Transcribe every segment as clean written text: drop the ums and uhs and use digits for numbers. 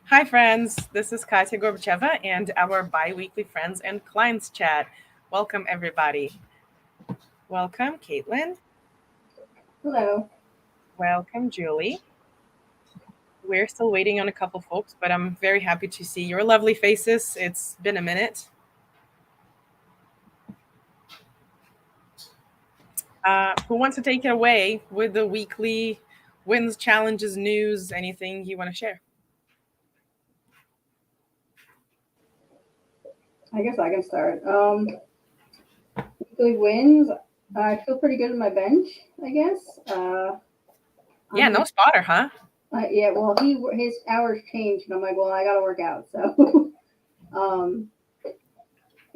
Hi, friends. This is Katya Gorbacheva and our bi-weekly Friends and Clients chat. Welcome, everybody. Welcome, Caitlin. Hello. Welcome, Julie. We're still waiting on a couple folks, but I'm very happy to see your lovely faces. It's been a minute. Who wants to take it away with the weekly wins, challenges, news, anything you want to share? I guess I can start. Weekly wins. I feel pretty good in my bench. I guess. I'm Yeah, gonna. no spotter, huh? Yeah. Well, his hours changed, and I'm like, well, I gotta work out. So, um,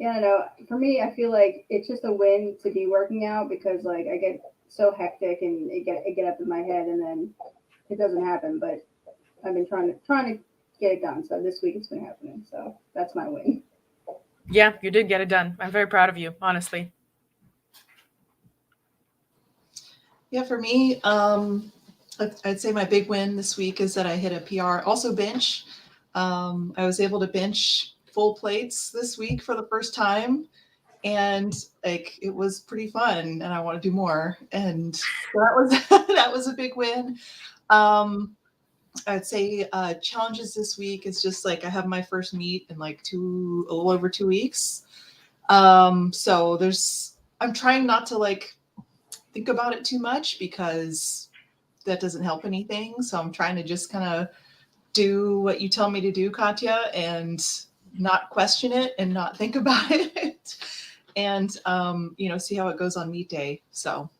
yeah. No. For me, I feel like it's just a win to be working out because like I get so hectic and it get up in my head, and then it doesn't happen. But I've been trying to get it done. So this week it's been happening. So that's my win. Yeah, you did get it done. I'm very proud of you, honestly. Yeah, for me, I'd say my big win this week is that I hit a PR. Also bench. I was able to bench full plates this week for the first time, and like it was pretty fun, and I want to do more. And so that was that was a big win. Um, I'd say challenges this week is just like I have my first meet in like a little over 2 weeks. So I'm trying not to like think about it too much because that doesn't help anything. So I'm trying to just kind of do what you tell me to do, Katya, and not question it and not think about it. And see how it goes on meet day. So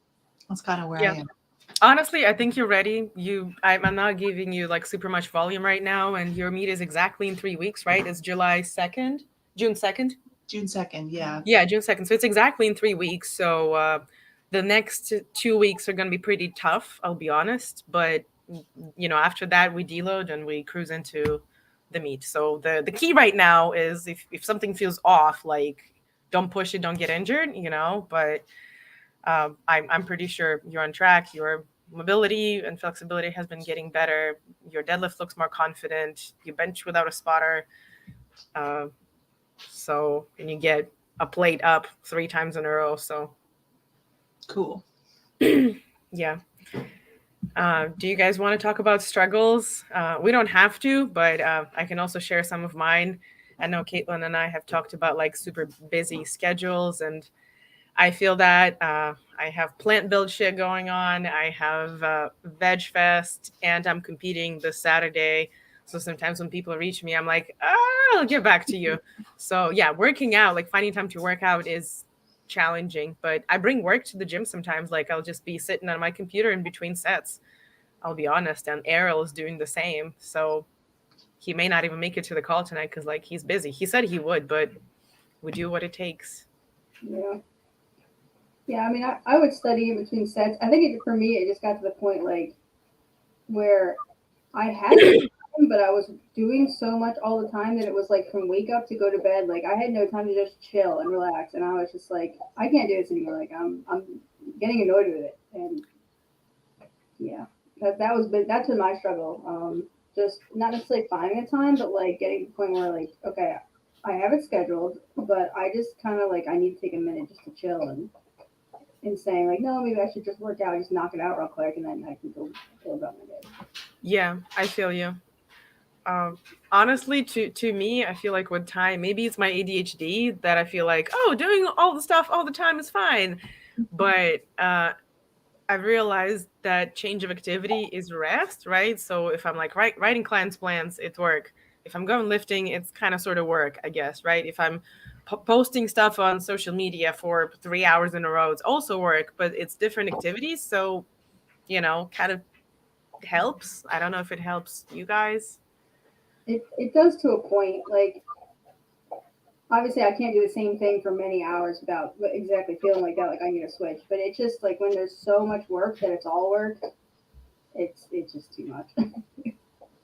that's kind of where I Yeah. am. Honestly, I think you're ready. I'm not giving you like super much volume right now, and your meet is exactly in 3 weeks, right? It's July 2nd, June 2nd. June 2nd, yeah. Yeah, June 2nd. So it's exactly in 3 weeks. So the next 2 weeks are going to be pretty tough, I'll be honest. But, after that, we deload and we cruise into the meet. So the key right now is if something feels off, like don't push it, don't get injured, but I'm pretty sure you're on track. Your mobility and flexibility has been getting better. Your deadlift looks more confident. You bench without a spotter. Uh, and you get a plate up 3 times in a row. So, Cool. yeah. Do you guys want to talk about struggles? We don't have to, but I can also share some of mine. I know Caitlin and I have talked about like super busy schedules, and I feel that I have plant build shit going on. I have Veg Fest, and I'm competing this Saturday. So sometimes when people reach me, I'm like, I'll get back to you. So yeah, working out, like finding time to work out is challenging, but I bring work to the gym sometimes. Like I'll just be sitting on my computer in between sets. I'll be honest, and Errol is doing the same. So he may not even make it to the call tonight because like he's busy. He said he would, but we do what it takes. Yeah. Yeah, I mean, I would study in between sets. I think for me, it just got to the point like where I had the time, but I was doing so much all the time that it was like from wake up to go to bed. Like I had no time to just chill and relax, and I was just like, I can't do this anymore. Like I'm getting annoyed with it, and yeah, that's been my struggle. Just not necessarily finding the time, but like getting to the point where like, okay, I have it scheduled, but I just kind of like I need to take a minute just to chill and saying like, no, maybe I should just work out, just knock it out real quick, and then I can go about my day. Yeah, I feel you. Um, Honestly, to me, I feel like with time, maybe it's my ADHD that I feel like, oh, doing all the stuff all the time is fine. But I realized that change of activity is rest, right? So if I'm like writing clients' plans, it's work. If I'm going lifting, it's kind of sort of work, I guess, right? If I'm posting stuff on social media for 3 hours in a row, it's also work, but it's different activities. So, kind of helps. I don't know if it helps you guys. It does to a point. Like obviously, I can't do the same thing for many hours without exactly feeling like that. Like I need to switch. But it's just like when there's so much work that it's all work. It's just too much.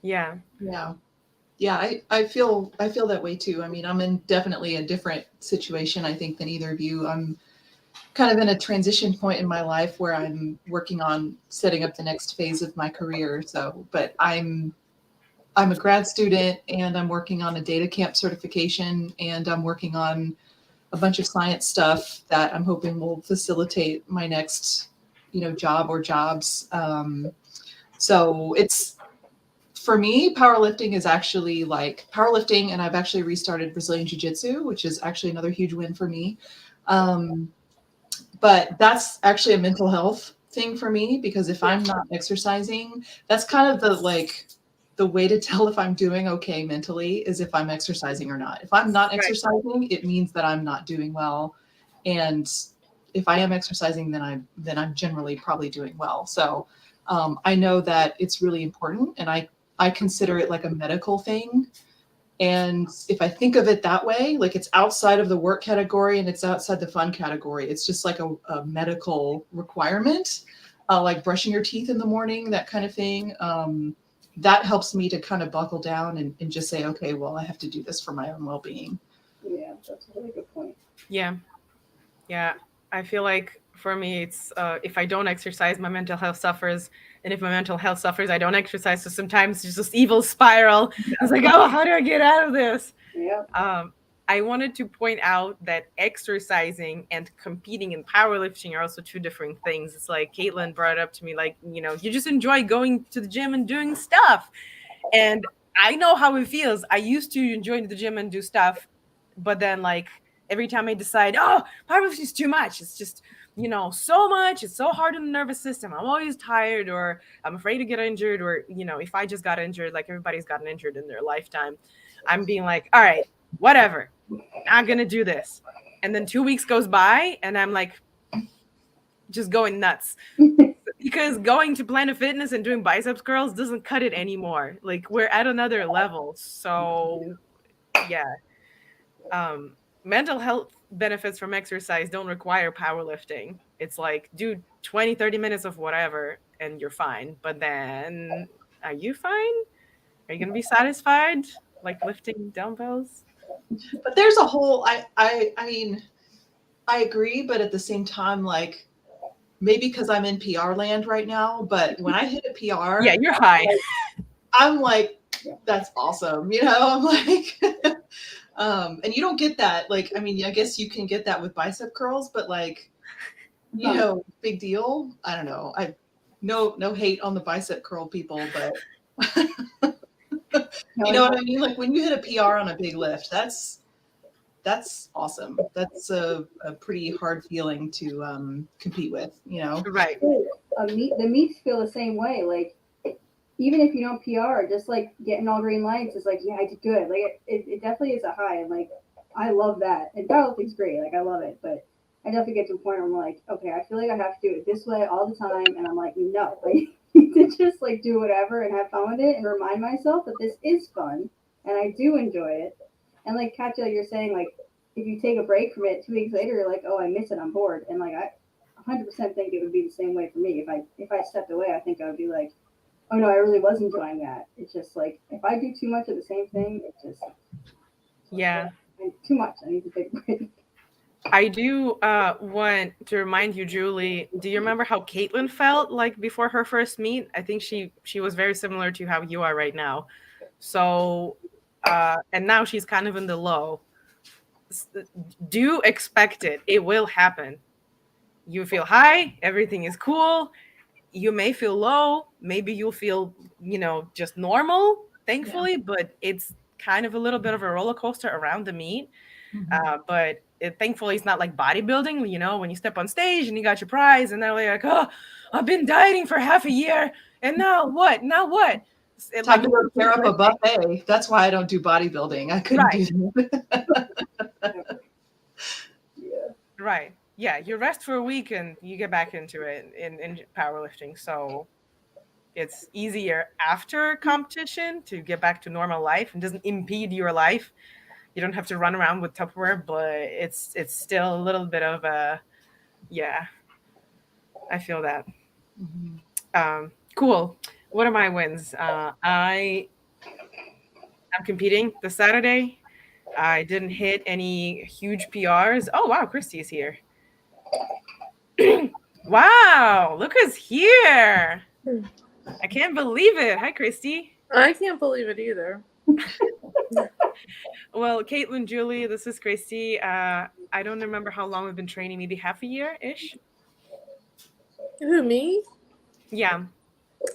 Yeah. Yeah. Yeah, I feel that way too. I mean, I'm in definitely a different situation, I think, than either of you. I'm kind of in a transition point in my life where I'm working on setting up the next phase of my career. So, but I'm a grad student and I'm working on a data camp certification, and I'm working on a bunch of science stuff that I'm hoping will facilitate my next, job or jobs. So it's, for me, powerlifting is actually like powerlifting, and I've actually restarted Brazilian Jiu-Jitsu, which is actually another huge win for me. But that's actually a mental health thing for me, because if I'm not exercising, that's kind of the way to tell if I'm doing okay mentally is if I'm exercising or not. If I'm not exercising, it means that I'm not doing well. And if I am exercising, then I'm generally probably doing well. So I know that it's really important, and I consider it like a medical thing. And if I think of it that way, like it's outside of the work category and it's outside the fun category, it's just like a medical requirement, like brushing your teeth in the morning, that kind of thing. That helps me to kind of buckle down and just say, okay, well, I have to do this for my own well-being. Yeah, that's a really good point. Yeah. I feel like for me, it's if I don't exercise, my mental health suffers. And if my mental health suffers, I don't exercise. So sometimes it's just this evil spiral. It's like, oh, how do I get out of this? Yeah. I wanted to point out that exercising and competing in powerlifting are also two different things. It's like Caitlin brought it up to me, like, you just enjoy going to the gym and doing stuff. And I know how it feels. I used to enjoy the gym and do stuff, but then like every time I decide, oh, powerlifting is too much. It's just, so much. It's so hard on the nervous system. I'm always tired, or I'm afraid to get injured, or, if I just got injured, like everybody's gotten injured in their lifetime, I'm being like, all right, whatever. Not going to do this. And then 2 weeks goes by and I'm like, just going nuts. Because going to Planet Fitness and doing biceps curls doesn't cut it anymore. Like we're at another level. So yeah. Mental health benefits from exercise don't require powerlifting. It's like do 20, 30 minutes of whatever and you're fine. But then are you fine? Are you gonna be satisfied? Like lifting dumbbells? But there's a whole, I mean, I agree, but at the same time, like, maybe because I'm in PR land right now, but when I hit a PR, yeah, you're high. I'm like, that's awesome. I'm like, and you don't get that. Like, I mean, I guess you can get that with bicep curls, but like, big deal. I don't know. No hate on the bicep curl people, but you know what I mean? Like when you hit a PR on a big lift, that's awesome. That's a pretty hard feeling to compete with, Right. The meets feel the same way. Like even if you don't PR, just like getting all green lights is like, yeah, I did good. Like it definitely is a high, and like I love that. And powerlifting's great. Like I love it, but I definitely get to a point where I'm like, okay, I feel like I have to do it this way all the time, and I'm like, no, like to just like do whatever and have fun with it, and remind myself that this is fun and I do enjoy it. And like Katya, you're saying, like if you take a break from it 2 weeks later, you're like, oh, I miss it, I'm bored. And like I 100% think it would be the same way for me. If I stepped away, I think I would be like, oh no, I really was enjoying that. It's just like if I do too much of the same thing, it's just too much. I need to take a break. I do want to remind you, Julie. Do you remember how Caitlin felt like before her first meet? I think she was very similar to how you are right now. So, and now she's kind of in the low. Do expect it. It will happen. You feel high. Everything is cool. You may feel low. Maybe you'll feel, just normal, thankfully, but it's kind of a little bit of a roller coaster around the meet. But thankfully, it's not like bodybuilding, when you step on stage and you got your prize and they're like, oh, I've been dieting for half a year. And now what? Time to go tear up a buffet. That's why I don't do bodybuilding. I couldn't do that. Right. Yeah. You rest for a week and you get back into it in powerlifting. So it's easier after competition to get back to normal life and doesn't impede your life. You don't have to run around with Tupperware, but it's still a little bit of a, I feel that. Cool. What are my wins? I'm competing this Saturday. I didn't hit any huge PRs. Oh, wow. Christy is here. Wow, look who's here. I can't believe it. Hi, Christy. I can't believe it either. Well, Caitlin, Julie, this is Christy. I don't remember how long we've been training, maybe half a year-ish? Who, me? Yeah.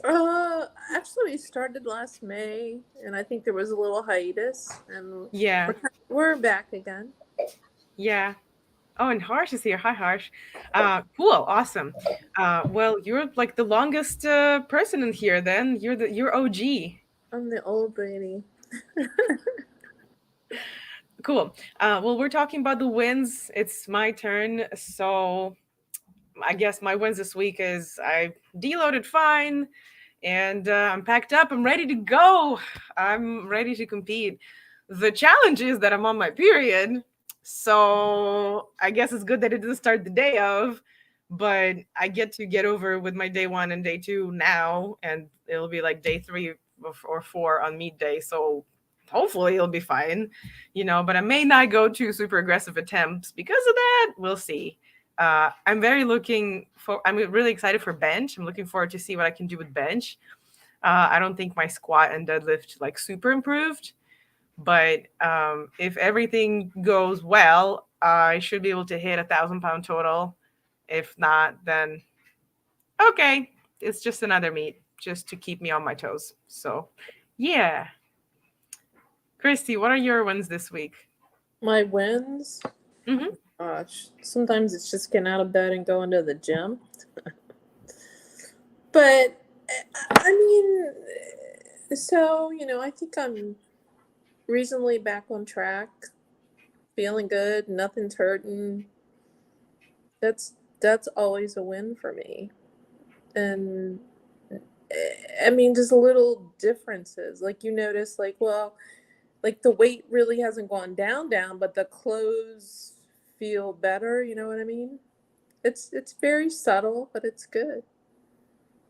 Actually, we started last May, and I think there was a little hiatus, and Yeah. we're back again. Yeah. Oh, and Harsh is here. Hi, Harsh. Cool. Awesome. Well, you're like the longest person in here then. You're OG. I'm the old lady. Cool. Well, we're talking about the wins. It's my turn. So I guess my wins this week is I deloaded fine and I'm packed up. I'm ready to go. I'm ready to compete. The challenge is that I'm on my period. So I guess it's good that it didn't start the day of, but I get over with my day 1 and day 2 now, and it'll be like day 3 or 4 on meet day. So hopefully it'll be fine, but I may not go to super aggressive attempts because of that. We'll see. I'm really excited for bench. I'm looking forward to see what I can do with bench. I don't think my squat and deadlift like super improved, but if everything goes well, I should be able to hit 1,000-pound total. If not, then okay, it's just another meet just to keep me on my toes. So yeah. Christy, what are your wins this week? My wins? Mm-hmm. Gosh, sometimes it's just getting out of bed and going to the gym. But, I mean, so, I think I'm reasonably back on track, feeling good, nothing's hurting. That's always a win for me. And, I mean, just little differences. Like, you notice, like, well, like the weight really hasn't gone down, but the clothes feel better. You know what I mean? It's very subtle, but it's good.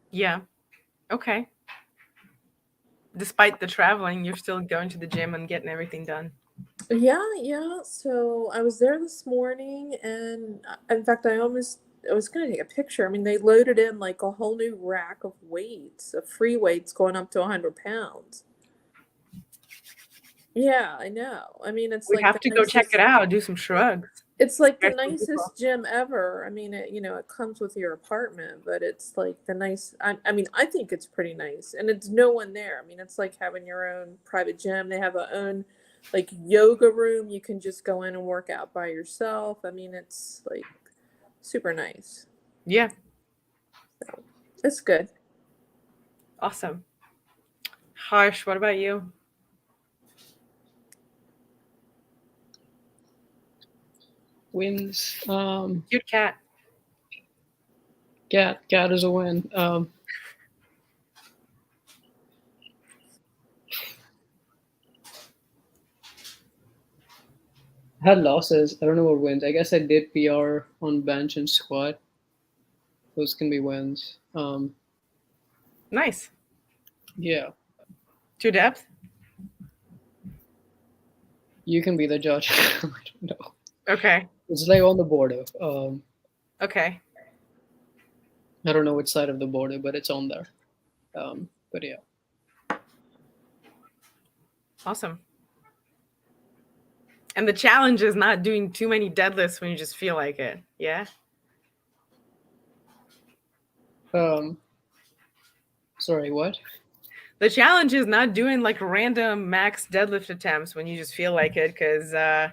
Yeah. Okay. Despite the traveling, you're still going to the gym and getting everything done. Yeah. So I was there this morning, and in fact, I was going to take a picture. I mean, they loaded in like a whole new rack of weights, of free weights going up to 100 pounds. Yeah, I know. I mean, it's We have to go check it out, do some shrugs. It's like the nicest gym ever. I mean, it comes with your apartment, but it's like the nice. I mean, I think it's pretty nice, and it's no one there. I mean, it's like having your own private gym. They have their own like yoga room. You can just go in and work out by yourself. I mean, it's like super nice. Yeah. So, it's good. Awesome. Harsh, what about you? Wins. Cute cat. Cat is a win. I had losses. I don't know what wins. I guess I did PR on bench and squat. Those can be wins. Nice. Yeah. To depth? You can be the judge. I don't know. Okay. It's like on the border. Okay. I don't know which side of the border, but it's on there. But yeah. Awesome. And the challenge is not doing too many deadlifts when you just feel like it. Yeah. Sorry, what? The challenge is not doing like random max deadlift attempts when you just feel like it, because I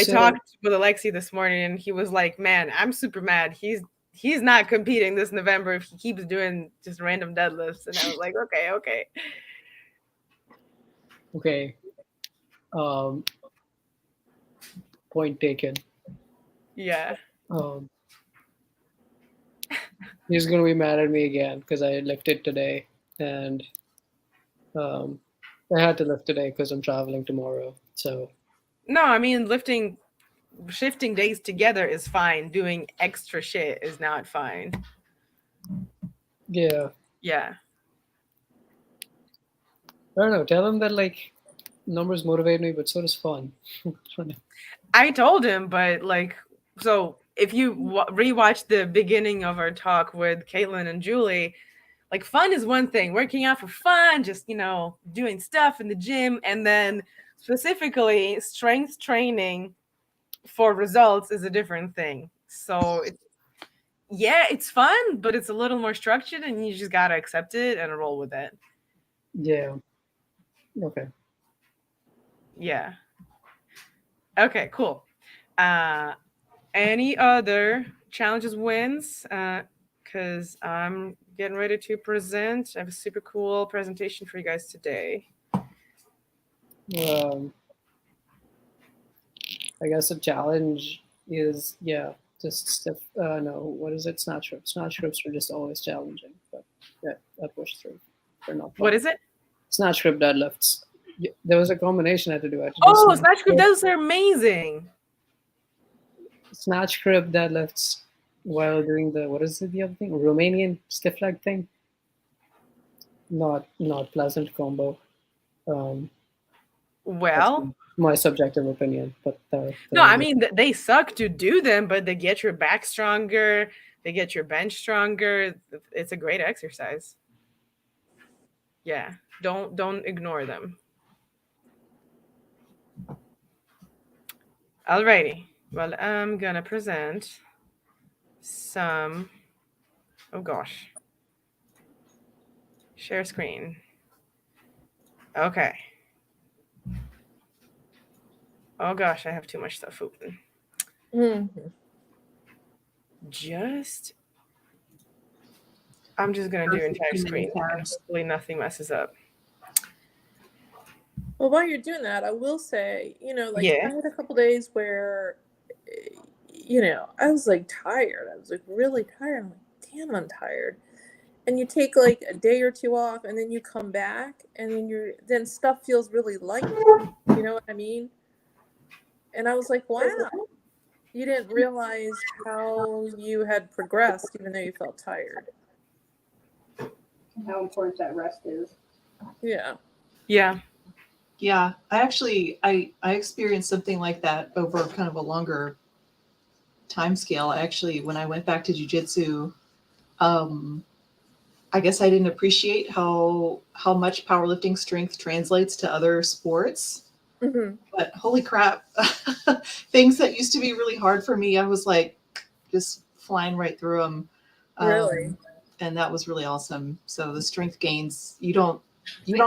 talked with Alexi this morning and he was like, man, I'm super mad. He's not competing this November if he keeps doing just random deadlifts. And I was like, okay. Okay. Point taken. Yeah. He's gonna be mad at me again because I lifted today, and I had to lift today because I'm traveling tomorrow. So no, I mean shifting days together is fine. Doing extra shit is not fine. Yeah. I don't know. Tell him that like numbers motivate me, but so does fun. I told him, but like, so if you rewatch the beginning of our talk with Caitlin and Julie, like fun is one thing, working out for fun, just, doing stuff in the gym, and then specifically strength training for results is a different thing. So it's fun, but it's a little more structured, and you just got to accept it and roll with it. Yeah. Okay. Yeah. Okay, cool. Any other challenges, wins? Because I'm getting ready to present. I have a super cool presentation for you guys today. I guess a challenge is, just stuff. No, what is it? Snatch grips. Snatch grips are just always challenging, but yeah, I pushed through. They're not fun. What is it? Snatch grip deadlifts. There was a combination I had to do. Snatch grip deadlifts are amazing. Snatch grip deadlifts while doing the, what is it, the other thing? Romanian stiff leg thing. Not pleasant combo. Well, my subjective opinion, but no, I mean they suck to do them, but they get your back stronger. They get your bench stronger. It's a great exercise. Yeah, don't ignore them. Alrighty. Well, I'm gonna present some. Oh gosh. Share screen. Okay. Oh gosh, I have too much stuff open. I'm just gonna do entire screen. Hopefully nothing messes up. Well, while you're doing that, I will say, I had a couple days where, I was like tired. I was like really tired. I'm like, damn, I'm tired. And you take like a day or two off, and then you come back, and then stuff feels really light. You know what I mean? And I was like, wow, you didn't realize how you had progressed, even though you felt tired. How important that rest is. Yeah. Yeah. Yeah, I experienced something like that over kind of a longer time scale. Actually, when I went back to jiu-jitsu, I guess I didn't appreciate how much powerlifting strength translates to other sports. Mm-hmm. But holy crap, things that used to be really hard for me, I was like just flying right through them. Really? And that was really awesome. So the strength gains, you don't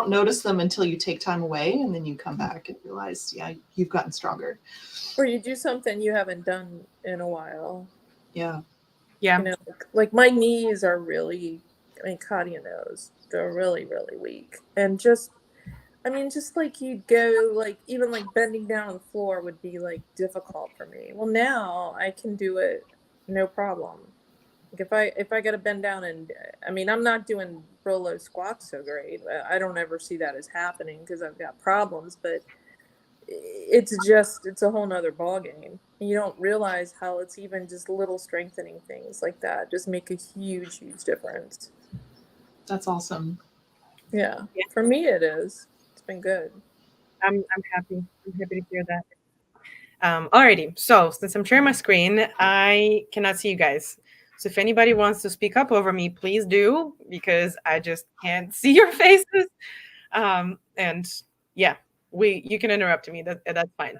notice them until you take time away, and then you come back and realize, yeah, you've gotten stronger. Or you do something you haven't done in a while. Yeah. Yeah. Like my knees are really, Katya knows, they're really, really weak. And just like you'd go, like even like bending down on the floor would be like difficult for me. Well, now I can do it no problem. Like if I got to bend down and, I'm not doing Rolo squats so great. I don't ever see that as happening because I've got problems, but it's a whole nother ballgame. You don't realize how it's even just little strengthening things like that just make a huge, huge difference. That's awesome. Yeah. For me, it is. It's been good. I'm happy. I'm happy to hear that. Alrighty. So since I'm sharing my screen, I cannot see you guys. So if anybody wants to speak up over me, please do, because I just can't see your faces. And yeah, you can interrupt me. That's fine.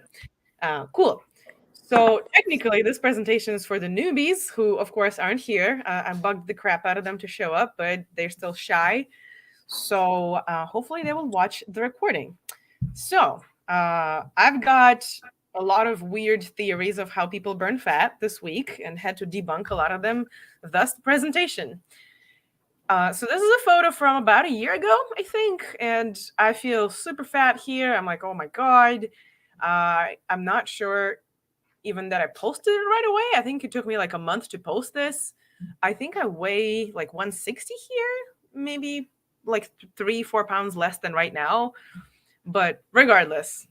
Cool. So technically, this presentation is for the newbies who, of course, aren't here. I bugged the crap out of them to show up, but they're still shy. So hopefully they will watch the recording. So I've got a lot of weird theories of how people burn fat this week and had to debunk a lot of them, thus the presentation. So this is a photo from about a year ago, I think, and I feel super fat here. I'm like, oh my God. I'm not sure even that I posted it right away. I think it took me like a month to post this. I think I weigh like 160 here, maybe like 3-4 pounds less than right now. But regardless,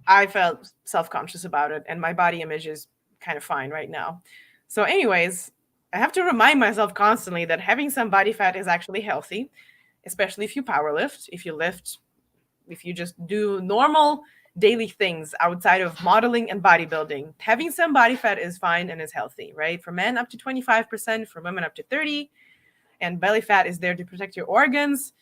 I felt self-conscious about it, and my body image is kind of fine right now. So anyways, I have to remind myself constantly that having some body fat is actually healthy, especially if you power lift. If you just do normal daily things outside of modeling and bodybuilding. Having some body fat is fine and is healthy, right? For men, up to 25%, for women, up to 30%. And belly fat is there to protect your organs.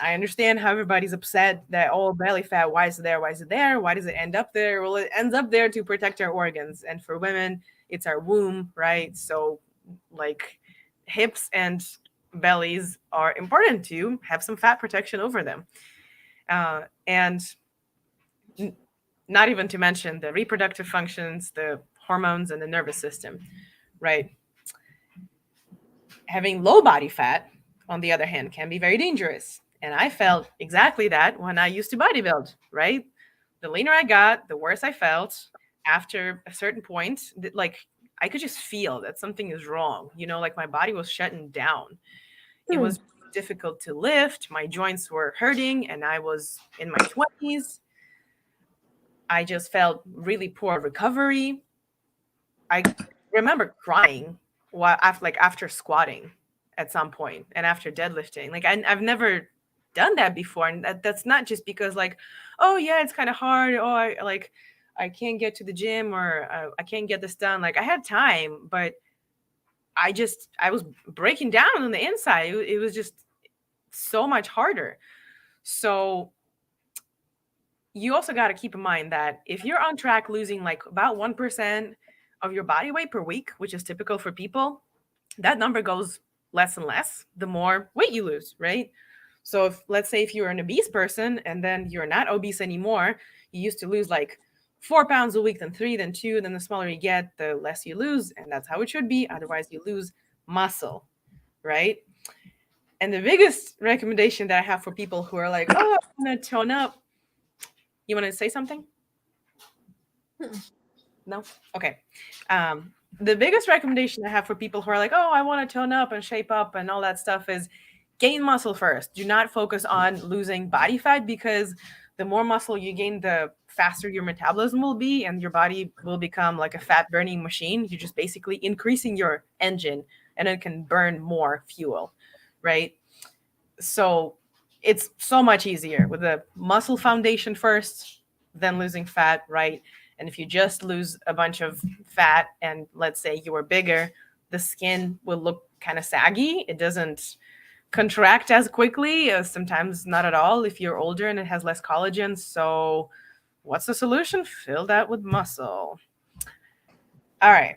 I understand how everybody's upset that, oh, belly fat, why is it there? Why is it there? Why does it end up there? Well, it ends up there to protect our organs. And for women, it's our womb, right? So like hips and bellies are important to have some fat protection over them. And not even to mention the reproductive functions, the hormones, and the nervous system, right? Having low body fat, on the other hand, can be very dangerous. And I felt exactly that when I used to bodybuild, right? The leaner I got, the worse I felt. After a certain point, like I could just feel that something is wrong. You know, like my body was shutting down. It was difficult to lift. My joints were hurting, and I was in my 20s. I just felt really poor recovery. I remember crying after squatting at some point and after deadlifting. Like I've never done that before, and that's not just because like, oh yeah, it's kind of hard. Oh, I can't get to the gym, or I can't get this done. Like I had time, but I was breaking down on the inside. It was just so much harder. So you also got to keep in mind that if you're on track losing like about 1% of your body weight per week, which is typical for people, that number goes less and less the more weight you lose, right? So if, let's say if you're an obese person and then you're not obese anymore, you used to lose like 4 pounds a week, then 3, then 2, then the smaller you get, the less you lose. And that's how it should be. Otherwise you lose muscle, right? And the biggest recommendation that I have for people who are like, oh, I want to tone up. You want to say something? No? Okay. The biggest recommendation I have for people who are like, oh, I want to tone up and shape up and all that stuff is gain muscle first. Do not focus on losing body fat, because the more muscle you gain, the faster your metabolism will be, and your body will become like a fat burning machine. You're just basically increasing your engine, and it can burn more fuel, right? So it's so much easier with a muscle foundation first, then losing fat, right? And if you just lose a bunch of fat and let's say you were bigger, the skin will look kind of saggy. It doesn't contract as quickly, sometimes not at all if you're older and it has less collagen. So what's the solution? Fill that with muscle. All right.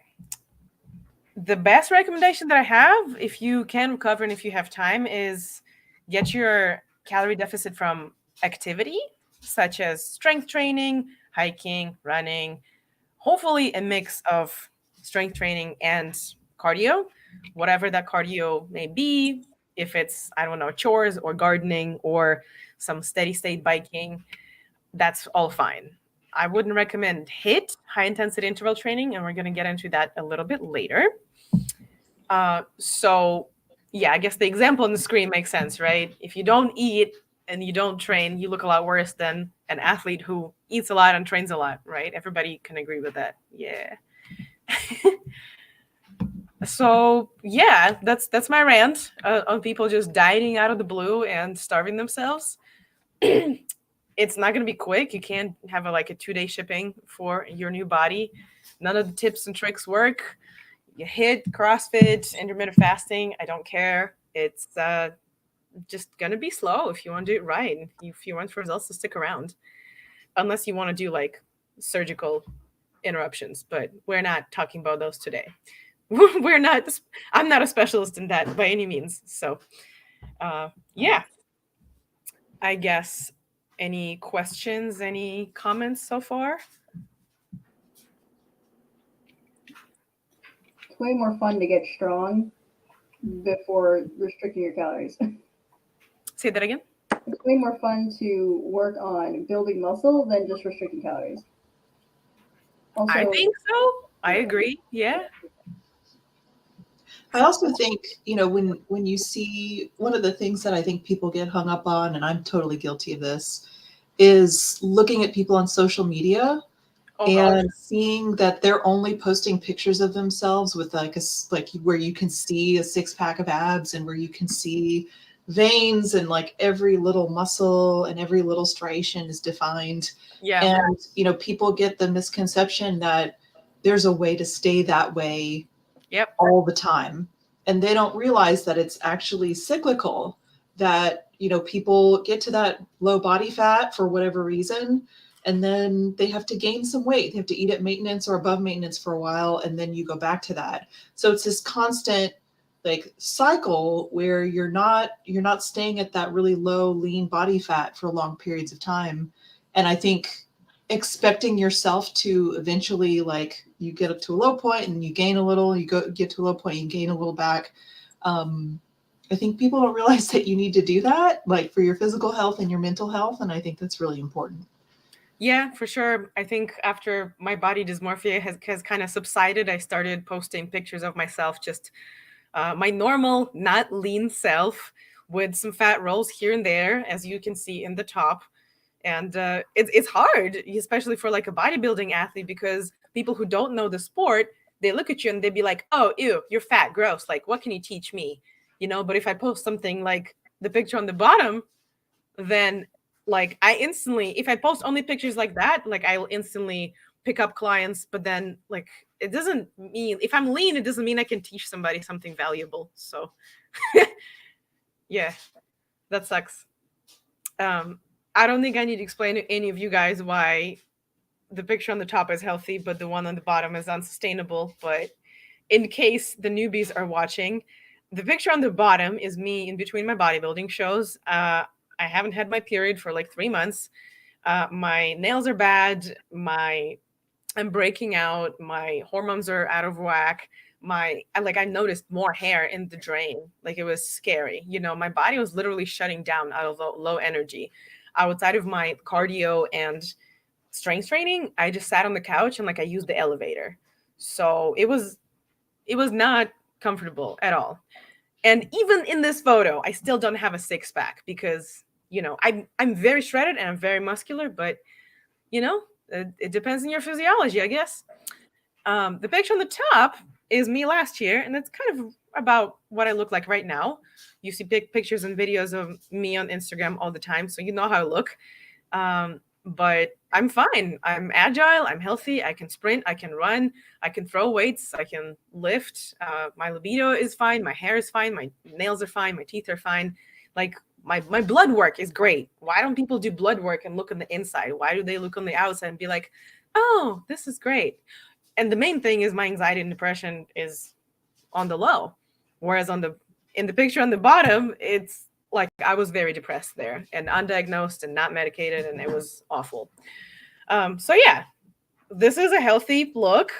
The best recommendation that I have, if you can recover and if you have time, is get your calorie deficit from activity, such as strength training, hiking, running, hopefully a mix of strength training and cardio, whatever that cardio may be. If it's, I don't know, chores or gardening or some steady state biking, that's all fine. I wouldn't recommend HIIT, high intensity interval training, and we're going to get into that a little bit later. So yeah, I guess the example on the screen makes sense, right? If you don't eat and you don't train, you look a lot worse than an athlete who eats a lot and trains a lot, right? Everybody can agree with that. Yeah. So yeah, that's my rant on people just dieting out of the blue and starving themselves. It's not going to be quick. You can't have a 2-day shipping for your new body. None of the tips and tricks work. You HIIT, CrossFit, intermittent fasting, I don't care. It's just going to be slow if you want to do it right. If you want for results to stick around, unless you want to do surgical interruptions, but we're not talking about those today. I'm not a specialist in that by any means. So yeah, I guess any questions, any comments so far? It's way more fun to get strong before restricting your calories. Say that again. It's way more fun to work on building muscle than just restricting calories. Also, I think so. I agree. Yeah. I also think, when you see, one of the things that I think people get hung up on, and I'm totally guilty of this, is looking at people on social media and seeing that they're only posting pictures of themselves with where you can see a 6-pack of abs and where you can see veins and like every little muscle and every little striation is defined. Yeah. And, people get the misconception that there's a way to stay that way Yep. all the time. And they don't realize that it's actually cyclical, that, people get to that low body fat for whatever reason, and then they have to gain some weight. They have to eat at maintenance or above maintenance for a while, and then you go back to that. So it's this constant like cycle where you're not staying at that really low lean body fat for long periods of time. And I think expecting yourself to eventually, like, you get up to a low point and you gain a little, get to a low point, you gain a little back. I think people don't realize that you need to do that, like, for your physical health and your mental health. And I think that's really important. Yeah, for sure. I think after my body dysmorphia has kind of subsided, I started posting pictures of myself, just my normal, not lean self, with some fat rolls here and there, as you can see in the top. And it's hard, especially for like a bodybuilding athlete, because people who don't know the sport, they look at you and they'd be like, oh, ew, you're fat, gross. Like, what can you teach me? But if I post something like the picture on the bottom, then like if I post only pictures like that, like I'll instantly pick up clients. But then like, it doesn't mean, if I'm lean, it doesn't mean I can teach somebody something valuable. So yeah, that sucks. I don't think I need to explain to any of you guys why the picture on the top is healthy, but the one on the bottom is unsustainable. But in case the newbies are watching, the picture on the bottom is me in between my bodybuilding shows. I haven't had my period for like 3 months. My nails are bad. I'm breaking out. My hormones are out of whack. I noticed more hair in the drain. Like, it was scary. My body was literally shutting down out of low energy. Outside of my cardio and strength training, I just sat on the couch and like I used the elevator. So it was not comfortable at all. And even in this photo, I still don't have a six pack because, I'm very shredded and I'm very muscular, but it depends on your physiology, I guess. The picture on the top is me last year, and it's kind of about what I look like right now. You see pictures and videos of me on Instagram all the time, so you know how I look. But I'm fine. I'm agile. I'm healthy. I can sprint. I can run. I can throw weights. I can lift. My libido is fine. My hair is fine. My nails are fine. My teeth are fine. Like, my blood work is great. Why don't people do blood work and look on the inside? Why do they look on the outside and be like, oh, this is great? And the main thing is my anxiety and depression is on the low. Whereas in the picture on the bottom, it's like I was very depressed there and undiagnosed and not medicated, and it was awful. So yeah, this is a healthy look.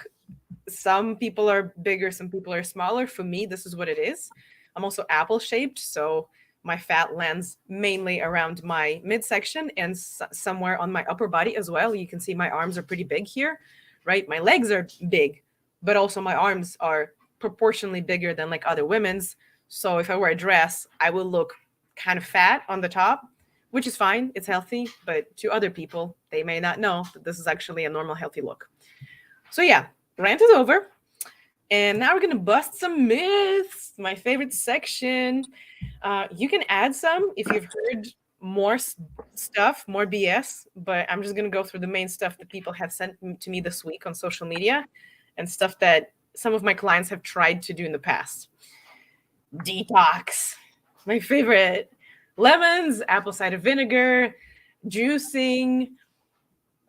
Some people are bigger, some people are smaller. For me, this is what it is. I'm also apple shaped, so my fat lands mainly around my midsection and somewhere on my upper body as well. You can see my arms are pretty big here, right? My legs are big, but also my arms are proportionally bigger than like other women's. So if I wear a dress, I will look kind of fat on the top, which is fine. It's healthy. But to other people, they may not know that this is actually a normal, healthy look. So yeah, rant is over. And now we're going to bust some myths, my favorite section. You can add some if you've heard more stuff, more BS, but I'm just going to go through the main stuff that people have sent to me this week on social media and stuff that some of my clients have tried to do in the past. Detox, my favorite. Lemons, apple cider vinegar, juicing.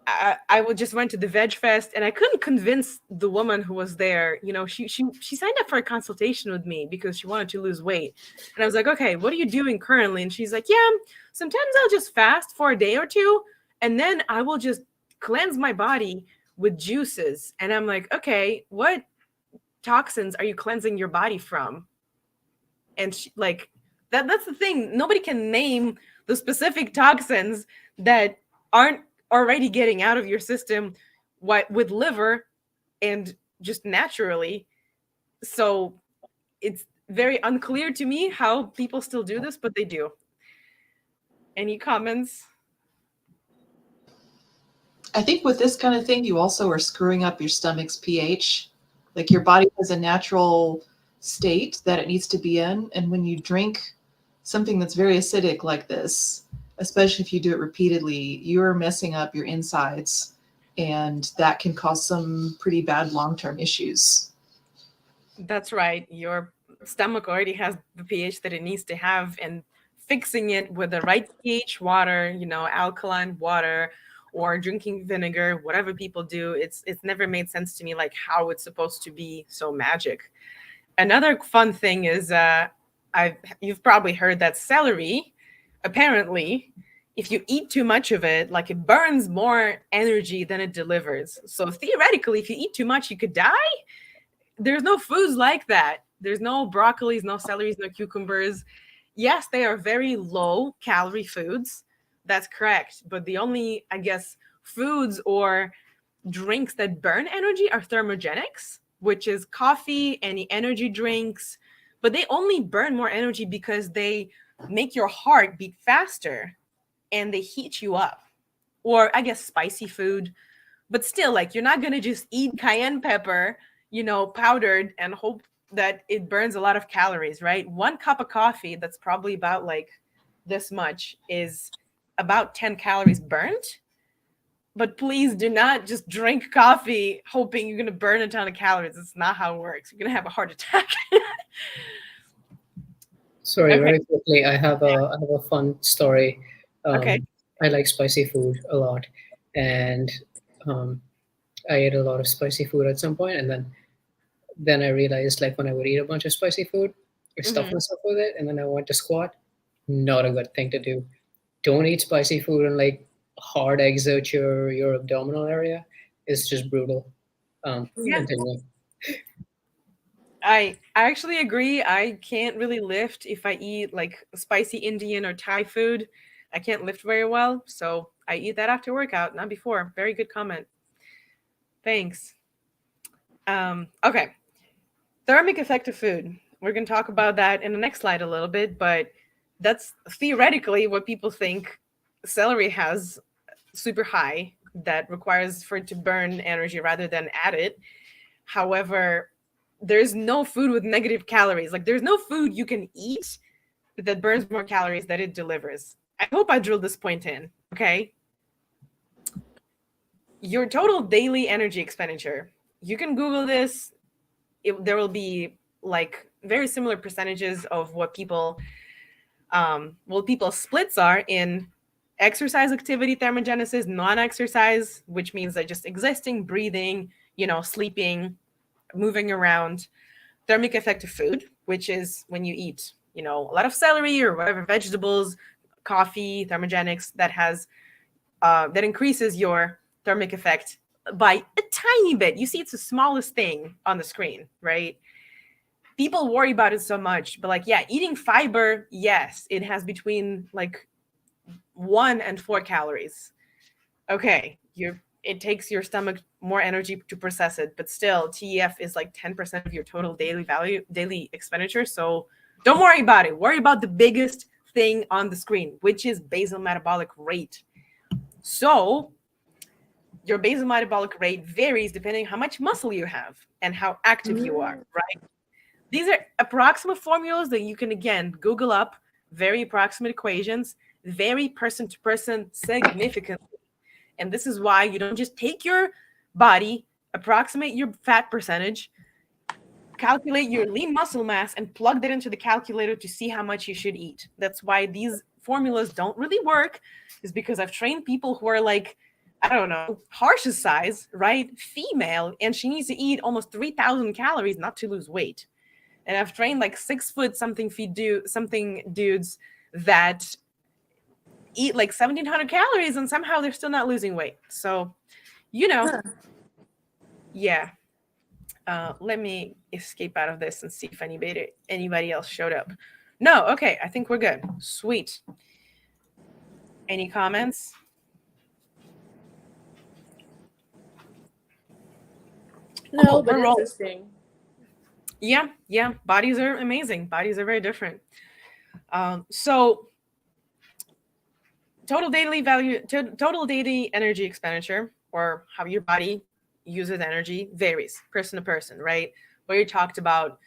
I just went to the Veg Fest and I couldn't convince the woman who was there. She signed up for a consultation with me because she wanted to lose weight. And I was like, okay, what are you doing currently? And she's like, yeah, sometimes I'll just fast for a day or two and then I will just cleanse my body with juices. And I'm like, okay, what toxins are you cleansing your body from? And she, like, that's the thing. Nobody can name the specific toxins that aren't already getting out of your system with liver and just naturally. So it's very unclear to me how people still do this, but they do. Any comments? I think with this kind of thing, you also are screwing up your stomach's pH. Like, your body has a natural state that it needs to be in. And when you drink something that's very acidic like this, especially if you do it repeatedly, you're messing up your insides, and that can cause some pretty bad long-term issues. That's right. Your stomach already has the pH that it needs to have, and fixing it with the right pH water, alkaline water or drinking vinegar, whatever people do, it's never made sense to me like how it's supposed to be so magic. Another fun thing is you've probably heard that celery, apparently, if you eat too much of it, like it burns more energy than it delivers. So theoretically, if you eat too much, you could die. There's no foods like that. There's no broccolis, no celeries, no cucumbers. Yes, they are very low calorie foods. That's correct. But the only, I guess, foods or drinks that burn energy are thermogenics, which is coffee, any energy drinks. But they only burn more energy because they make your heart beat faster and they heat you up. Or I guess spicy food. But still, like, you're not going to just eat cayenne pepper, powdered and hope that it burns a lot of calories, right? 1 cup of coffee, that's probably about like this much, is about 10 calories burnt. But please do not just drink coffee hoping you're going to burn a ton of calories. It's not how it works. You're going to have a heart attack. Sorry, Okay. very quickly, I have a fun story. Okay. I like spicy food a lot, and I ate a lot of spicy food at some point, and then I realized, like, when I would eat a bunch of spicy food, I stuff myself with it, and then I went to squat. Not a good thing to do. Don't eat spicy food and like hard exert your abdominal area. It's just brutal. Yeah. Continue. I actually agree. I can't really lift if I eat like spicy Indian or Thai food. I can't lift very well, so I eat that after workout, not before. Very good comment. Thanks. Okay. Thermic effect of food. We're going to talk about that in the next slide a little bit, but that's theoretically what people think celery has super high that requires for it to burn energy rather than add it. However, there's no food with negative calories. Like, there's no food you can eat that burns more calories that it delivers. I hope I drilled this point in. Okay. Your total daily energy expenditure. You can Google this. There will be like very similar percentages of what people's splits are in exercise activity thermogenesis, non-exercise, which means that just existing, breathing, sleeping, moving around. Thermic effect of food, which is when you eat, a lot of celery or whatever, vegetables, coffee, thermogenics, that increases your thermic effect by a tiny bit. You see, it's the smallest thing on the screen, right? People worry about it so much, but like, yeah, eating fiber, yes, it has between like 1 and 4 calories. Okay, it takes your stomach more energy to process it, but still TEF is like 10% of your total daily expenditure. So don't worry about it. Worry about the biggest thing on the screen, which is basal metabolic rate. So your basal metabolic rate varies depending how much muscle you have and how active you are, right? These are approximate formulas that you can, again, Google up, very approximate equations, vary person to person significantly. And this is why you don't just take your body, approximate your fat percentage, calculate your lean muscle mass, and plug that into the calculator to see how much you should eat. That's why these formulas don't really work, is because I've trained people who are like, I don't know, Harsh's size, right? Female, and she needs to eat almost 3,000 calories not to lose weight. And I've trained like 6 foot something dudes that eat like 1,700 calories and somehow they're still not losing weight. So, yeah. Let me escape out of this and see if anybody else showed up. No, okay, I think we're good. Sweet. Any comments? No, but interesting. Yeah. Bodies are amazing. Bodies are very different. So total daily energy expenditure, or how your body uses energy, varies person to person, right? Where you talked about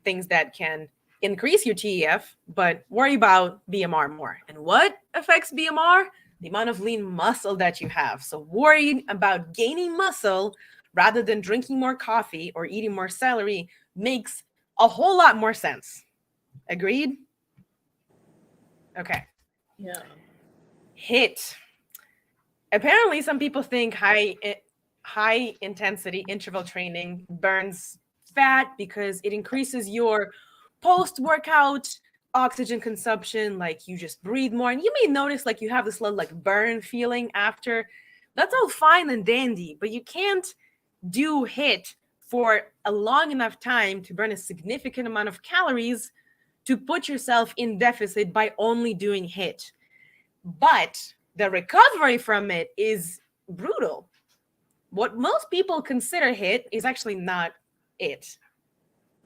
things that can increase your TEF, but worry about BMR more. And what affects BMR? The amount of lean muscle that you have. So worrying about gaining muscle rather than drinking more coffee or eating more celery makes a whole lot more sense. Agreed? Okay. Yeah. HIIT. Apparently, some people think high intensity interval training burns fat because it increases your post-workout oxygen consumption, like you just breathe more, and you may notice like you have this little like burn feeling after. That's all fine and dandy, but you can't do HIIT for a long enough time to burn a significant amount of calories to put yourself in deficit by only doing HIIT. But the recovery from it is brutal. What most people consider HIIT is actually not it.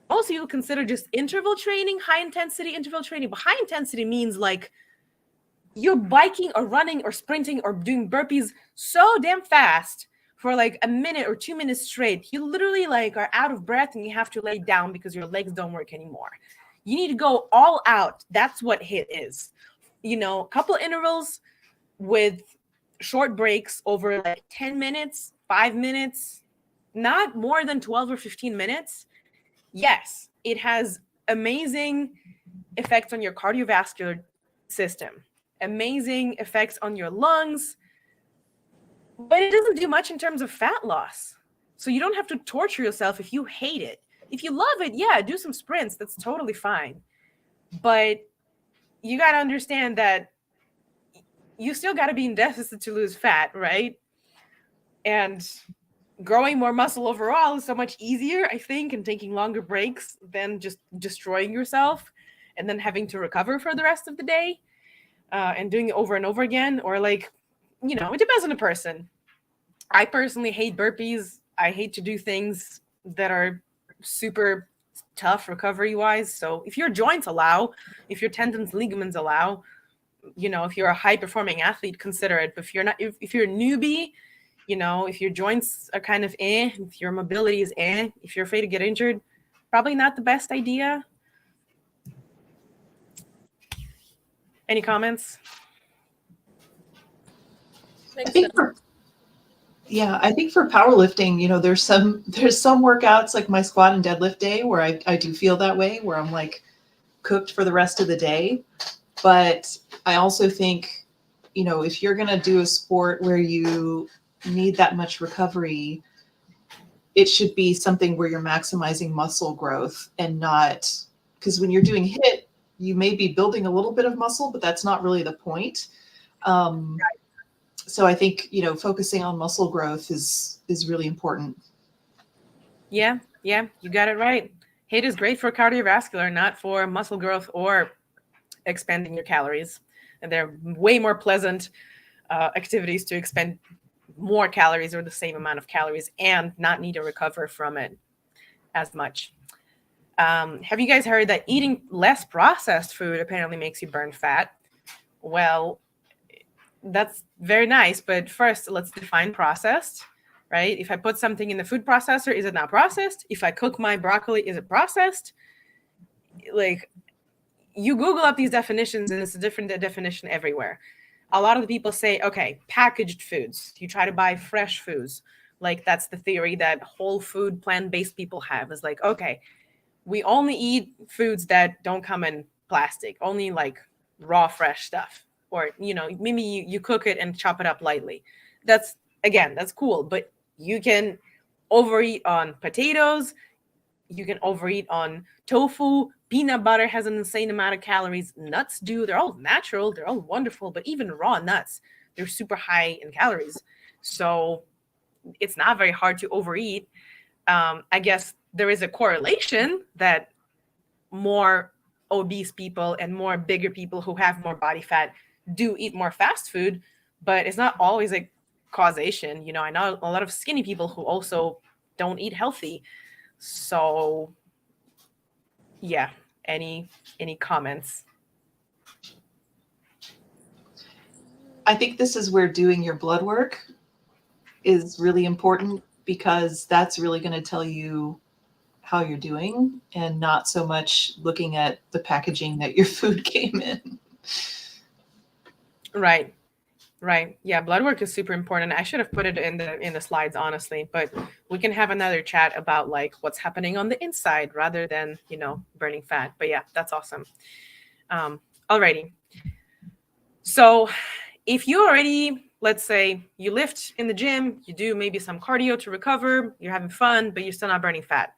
Most people consider just interval training, high intensity interval training, but high intensity means like you're biking or running or sprinting or doing burpees so damn fast for like a minute or 2 minutes straight. You literally like are out of breath and you have to lay down because your legs don't work anymore. You need to go all out. That's what HIIT is. You know, a couple intervals with short breaks over like 10 minutes, 5 minutes, not more than 12 or 15 minutes. Yes, it has amazing effects on your cardiovascular system, amazing effects on your lungs, but it doesn't do much in terms of fat loss. So you don't have to torture yourself if you hate it. If you love it, yeah, do some sprints. That's totally fine. But you got to understand that you still got to be in deficit to lose fat, right? And growing more muscle overall is so much easier, I think, and taking longer breaks than just destroying yourself and then having to recover for the rest of the day and doing it over and over again. Or like, you know, it depends on the person. I personally hate burpees. I hate to do things that are super tough recovery wise. So if your joints allow, if your tendons, ligaments allow, you know, if you're a high performing athlete, consider it. But if you're not, if you're a newbie, you know, if your joints are kind of if your mobility is if you're afraid to get injured, probably not the best idea. Any comments? I think for powerlifting, you know, there's some workouts like my squat and deadlift day where I do feel that way, where I'm like cooked for the rest of the day. But I also think, you know, if you're going to do a sport where you need that much recovery, it should be something where you're maximizing muscle growth and not, because when you're doing HIIT, you may be building a little bit of muscle, but that's not really the point. So I think, you know, focusing on muscle growth is really important. Yeah, you got it right. HIIT is great for cardiovascular, not for muscle growth or expanding your calories. And they're way more pleasant activities to expend more calories or the same amount of calories and not need to recover from it as much. Have you guys heard that eating less processed food apparently makes you burn fat? Well, that's very nice, but first let's define processed, right? If I put something in the food processor, is it not processed? If I cook my broccoli, is it processed? Like, you Google up these definitions and it's a different definition everywhere. A lot of the people say, okay, packaged foods. You try to buy fresh foods. Like, that's the theory that whole food, plant-based people have, is like, okay, we only eat foods that don't come in plastic, only like raw, fresh stuff. Or, you know, maybe you cook it and chop it up lightly. That's cool. But you can overeat on potatoes. You can overeat on tofu. Peanut butter has an insane amount of calories. Nuts do. They're all natural. They're all wonderful. But even raw nuts, they're super high in calories. So it's not very hard to overeat. I guess there is a correlation that more obese people and more bigger people who have more body fat do eat more fast food, but it's not always a causation. You know, I know a lot of skinny people who also don't eat healthy. So yeah, any comments? I think this is where doing your blood work is really important, because that's really going to tell you how you're doing and not so much looking at the packaging that your food came in. Right. Right. Yeah, blood work is super important. I should have put it in the slides, honestly, but we can have another chat about like what's happening on the inside rather than, burning fat. But yeah, that's awesome. Alrighty. So if you already, let's say you lift in the gym, you do maybe some cardio to recover, you're having fun, but you're still not burning fat,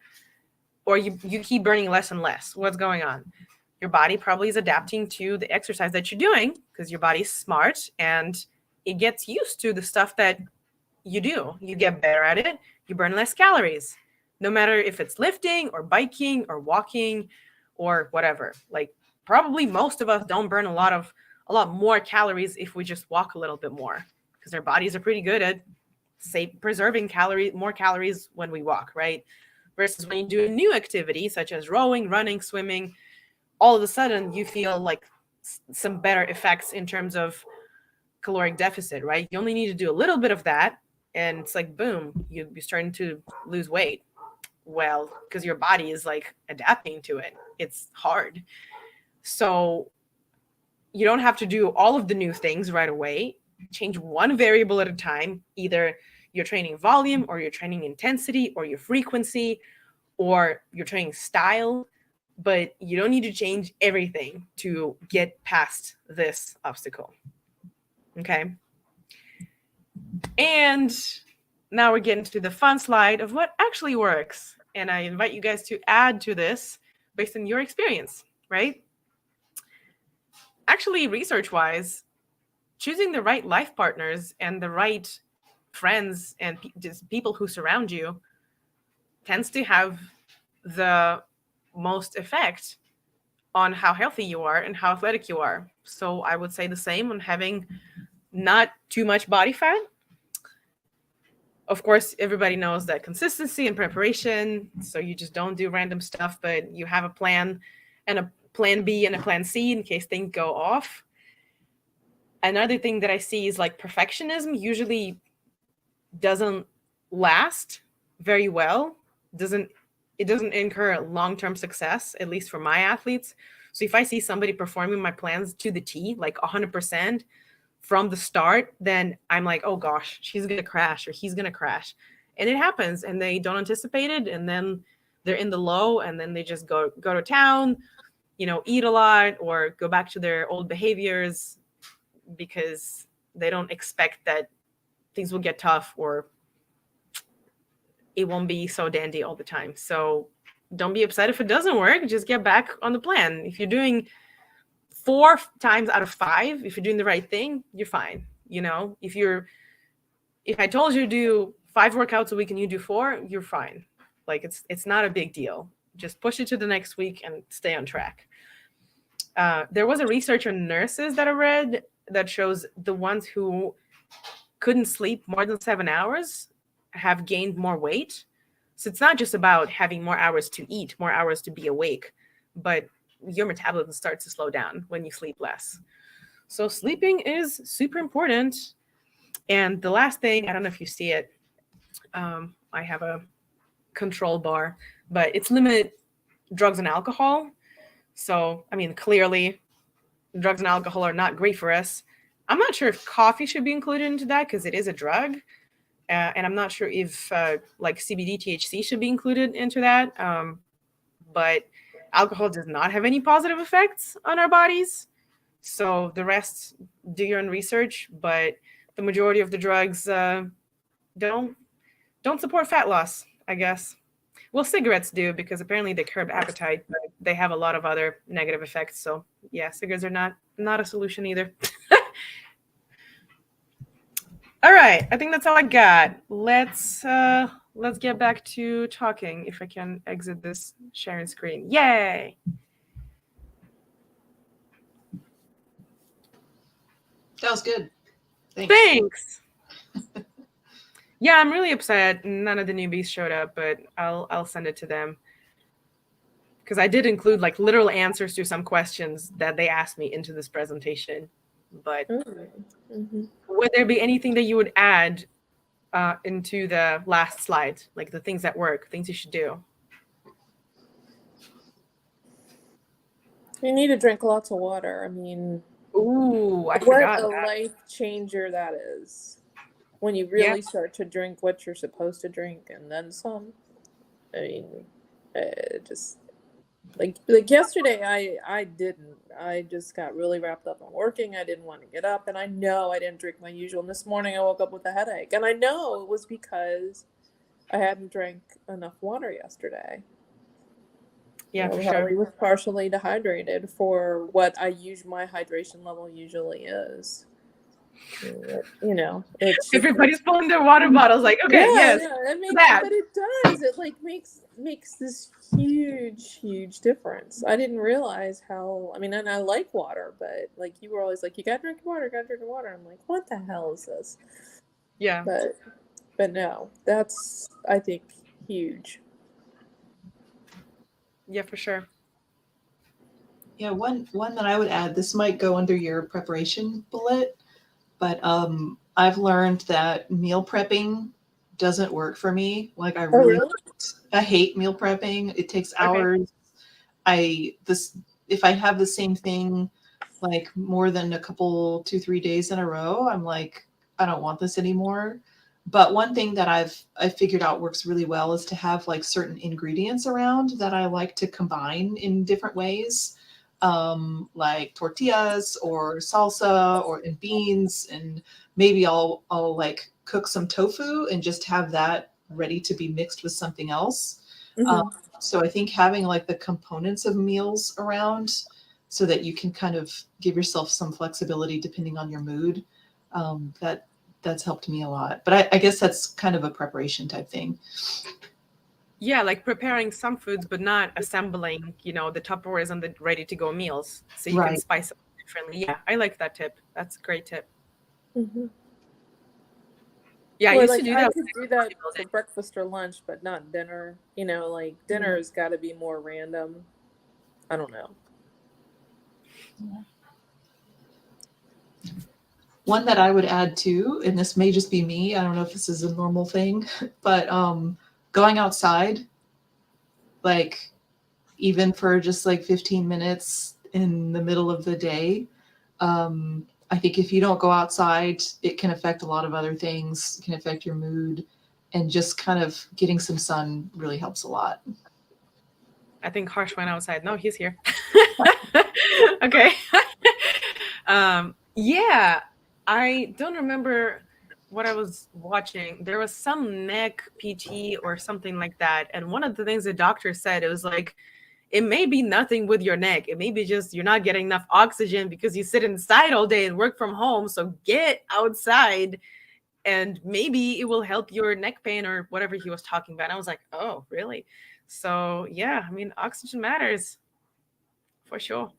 or you keep burning less and less, what's going on? Your body probably is adapting to the exercise that you're doing because your body's smart and it gets used to the stuff that you do. You get better at it. You burn less calories, no matter if it's lifting or biking or walking or whatever. Like probably most of us don't burn a lot more calories if we just walk a little bit more because our bodies are pretty good at preserving more calories when we walk, right? Versus when you do a new activity such as rowing, running, swimming, all of a sudden you feel like some better effects in terms of caloric deficit, right? You only need to do a little bit of that and it's like, boom, you're starting to lose weight. Well, because your body is like adapting to it. It's hard. So you don't have to do all of the new things right away. Change one variable at a time. Either you're training volume or you're training intensity or your frequency or your training style, but you don't need to change everything to get past this obstacle. Okay. And now we're getting to the fun slide of what actually works. And I invite you guys to add to this based on your experience, right? Actually, research-wise, choosing the right life partners and the right friends and just people who surround you tends to have the most effect on how healthy you are and how athletic you are. So I would say the same on having not too much body fat. Of course, everybody knows that consistency and preparation. So you just don't do random stuff, but you have a plan and a plan B and a plan C in case things go off. Another thing that I see is like perfectionism usually doesn't last very well. It doesn't incur long-term success, at least for my athletes. So if I see somebody performing my plans to the T, like 100% from the start, then I'm like, oh gosh, she's going to crash or he's going to crash. And it happens and they don't anticipate it. And then they're in the low and then they just go to town, eat a lot or go back to their old behaviors because they don't expect that things will get tough or it won't be so dandy all the time. So don't be upset if it doesn't work. Just get back on the plan. If you're doing 4 times out of 5, if you're doing the right thing, you're fine. If I told you to do 5 workouts a week and you do 4, you're fine. Like it's not a big deal. Just push it to the next week and stay on track. There was a research on nurses that I read that shows the ones who couldn't sleep more than 7 hours have gained more weight. So it's not just about having more hours to eat, more hours to be awake, but your metabolism starts to slow down when you sleep less. So sleeping is super important. And the last thing, I don't know if you see it, I have a control bar, but it's limit drugs and alcohol. So, clearly drugs and alcohol are not great for us. I'm not sure if coffee should be included into that because it is a drug. And I'm not sure if like CBD, THC should be included into that. But alcohol does not have any positive effects on our bodies. So the rest, do your own research. But the majority of the drugs don't support fat loss, I guess. Well, cigarettes do because apparently they curb appetite, but they have a lot of other negative effects. So yeah, cigarettes are not a solution either. All right, I think that's all I got. Let's get back to talking. If I can exit this sharing screen. Yay! That was good. Thanks. Yeah, I'm really upset none of the newbies showed up, but I'll send it to them. Because I did include like literal answers to some questions that they asked me into this presentation. But would there be anything that you would add into the last slide, like the things that work, things you should do? You need to drink lots of water. I mean, Ooh, I what forgot a that. life changer that is. When you Yeah. really start to drink what you're supposed to drink and then some. I mean, just like yesterday, I didn't. I just got really wrapped up in working. I didn't want to get up, and I know I didn't drink my usual. And this morning, I woke up with a headache, and I know it was because I hadn't drank enough water yesterday. Yeah, You know, for I sure. was partially dehydrated for what my hydration level usually is. You know, it's just Everybody's pulling their water bottles like, okay, yeah, yes, yeah. that. But it does. It like makes this huge difference. I didn't realize how. I mean, and I like water, but like you were always like, you gotta drink your water, gotta drink your water. I'm like, what the hell is this? Yeah. But no, that's I think huge. Yeah, for sure. Yeah, one that I would add, this might go under your preparation bullet, but I've learned that meal prepping doesn't work for me. Like I Oh really really? I hate meal prepping. It takes Okay. hours. If I have the same thing like more than a couple 2-3 days in a row, I'm like, I don't want this anymore. But one thing that I figured out works really well is to have like certain ingredients around that I like to combine in different ways, like tortillas or salsa or and beans, and maybe I'll like cook some tofu and just have that ready to be mixed with something else. Mm-hmm. So I think having like the components of meals around so that you can kind of give yourself some flexibility depending on your mood, that's helped me a lot. But I guess that's kind of a preparation type thing. Yeah, like preparing some foods, but not assembling, the Tupperwares and the ready-to-go meals, so you can Right. spice it differently. Yeah, I like that tip. That's a great tip. Mm-hmm. Yeah, I Or used to like do I that. could do that for breakfast or lunch, but not dinner. You know, like dinner's got to be more random. I don't know. One that I would add too, and this may just be me, I don't know if this is a normal thing, but going outside, like even for just like 15 minutes in the middle of the day. I think if you don't go outside, it can affect a lot of other things, it can affect your mood, and just kind of getting some sun really helps a lot. I think Harsh went outside. No, he's here. Okay. Yeah, I don't remember what I was watching. There was some neck PT or something like that. And one of the things the doctor said, it was like, it may be nothing with your neck. It may be just you're not getting enough oxygen because you sit inside all day and work from home. So get outside and maybe it will help your neck pain or whatever he was talking about. And I was like, oh, really? So yeah, I mean, oxygen matters for sure.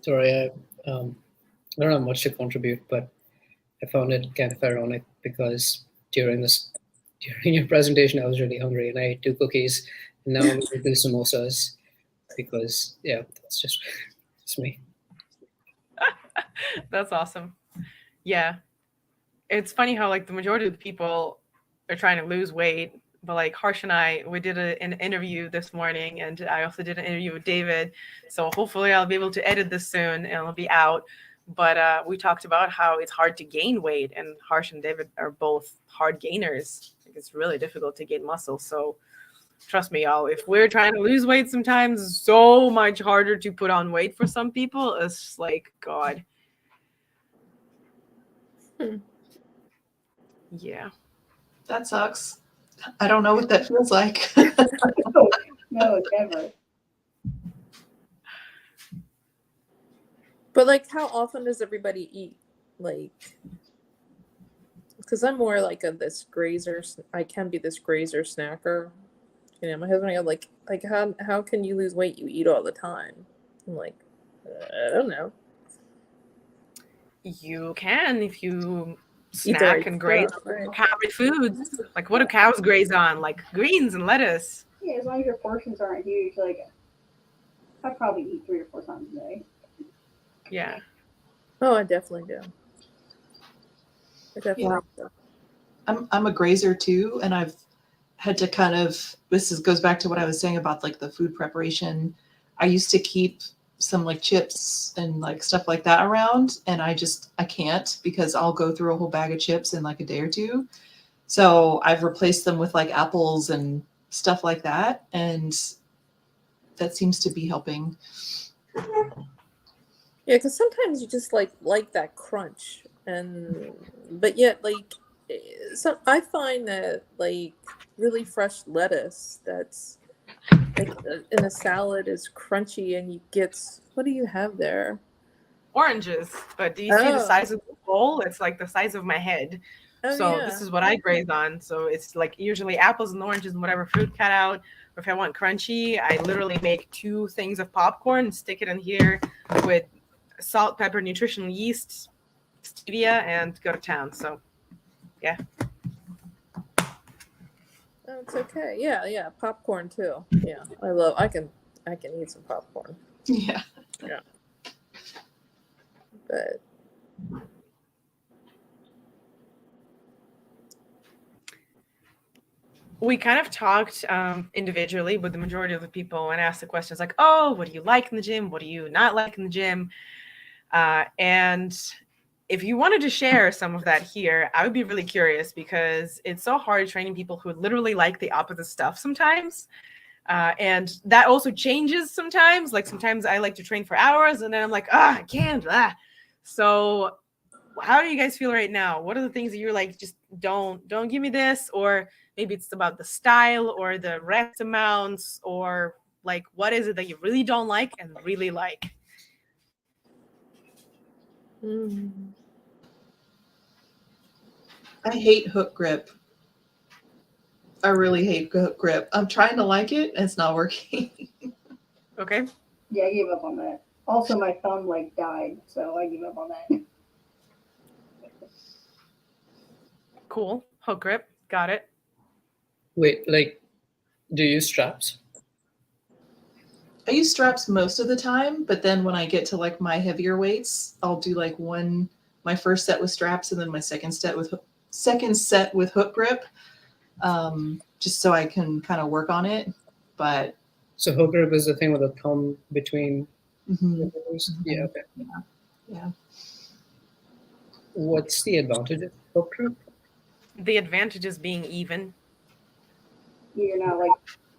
Sorry, I don't have much to contribute, but I found it kind of ironic because during your presentation, I was really hungry and I ate 2 cookies, and now I'm going to do samosas because that's just it's me. That's awesome. Yeah. It's funny how like the majority of the people are trying to lose weight, but like Harsh and I, we did an interview this morning, and I also did an interview with David. So hopefully I'll be able to edit this soon and it'll be out. But we talked about how it's hard to gain weight, and Harsh and David are both hard gainers. Like, it's really difficult to gain muscle. So trust me, y'all, if we're trying to lose weight, sometimes it's so much harder to put on weight for some people. It's like, God. Yeah. That sucks. I don't know what that feels like. No, never. But like, how often does everybody eat? Like, because I'm more like this grazer. I can be this grazer snacker. You know, my husband and I are like how can you lose weight? You eat all the time. I'm like, I don't know. You can if you Eat the snack right and graze stuff, right? calorie foods. Like, what do cows graze on? Like greens and lettuce. Yeah, as long as your portions aren't huge, like I probably eat 3 or 4 times a day. Yeah. Oh, I definitely do. I definitely do. I'm a grazer too, and I've had to kind of, goes back to what I was saying about like the food preparation. I used to keep some like chips and like stuff like that around, and I can't, because I'll go through a whole bag of chips in like a day or two. So I've replaced them with like apples and stuff like that, and that seems to be helping. Yeah, because sometimes you just like that crunch, but yet like so I find that like really fresh lettuce that's like in a salad is crunchy, and you get, what do you have there? Oranges, but do you see the size of the bowl? It's like the size of my head. Oh, So yeah. this is what I graze on. So it's like usually apples and oranges and whatever fruit cut out. Or if I want crunchy, I literally make 2 things of popcorn, stick it in here with salt, pepper, nutritional yeast, stevia, and go to town. So yeah. Oh, it's okay. Yeah, popcorn too. Yeah, I can eat some popcorn. Yeah. Yeah. But we kind of talked individually with the majority of the people and asked the questions like, oh, what do you like in the gym? What do you not like in the gym? And if you wanted to share some of that here, I would be really curious, because it's so hard training people who literally like the opposite stuff sometimes. And that also changes sometimes. Like sometimes I like to train for hours and then I'm like, I can't. So how do you guys feel right now? What are the things that you're like, just don't give me this? Or maybe it's about the style or the rest amounts, or like, what is it that you really don't like and really like? I hate hook grip. I really hate hook grip. I'm trying to like it, and it's not working. Okay. Yeah, I gave up on that. Also, my thumb like died, so I gave up on that. Cool. Hook grip. Got it. Wait, like, do you use straps? I use straps most of the time, but then when I get to like my heavier weights, I'll do like my first set with straps, and then my second set with hook grip, just so I can kind of work on it. But So hook grip is the thing with the thumb between. mhm. Yeah. Okay. Yeah. What's the advantage of hook grip? The advantage is being even. You're not like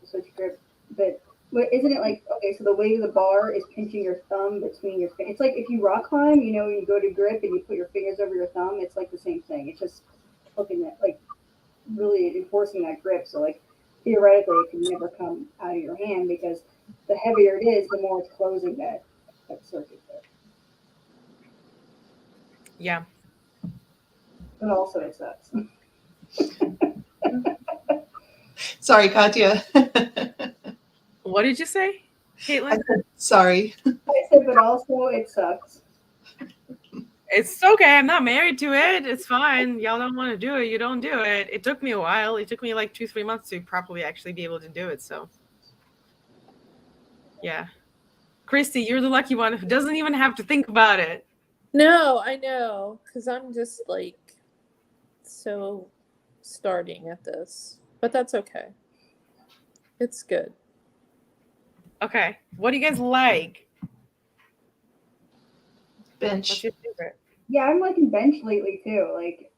switch grip, but isn't it like, okay? So the weight of the bar is pinching your thumb between your. It's like if you rock climb, you know, you go to grip and you put your fingers over your thumb. It's like the same thing. It's just looking at like really enforcing that grip. So like theoretically, it can never come out of your hand, because the heavier it is, the more it's closing that circuit there. Yeah. But also it sucks. Sorry, Katya. What did you say, Caitlin? Sorry. I said, but also it sucks. It's okay. I'm not married to it. It's fine. Y'all don't want to do it. You don't do it. It took me a while. It took me like 2-3 months to properly actually be able to do it. So, yeah. Christy, you're the lucky one who doesn't even have to think about it. no, I know, because I'm just like so starting at this, but that's okay. It's good. Okay. What do you guys like? Bench. What's your favorite? Yeah, I'm liking bench lately too. Like,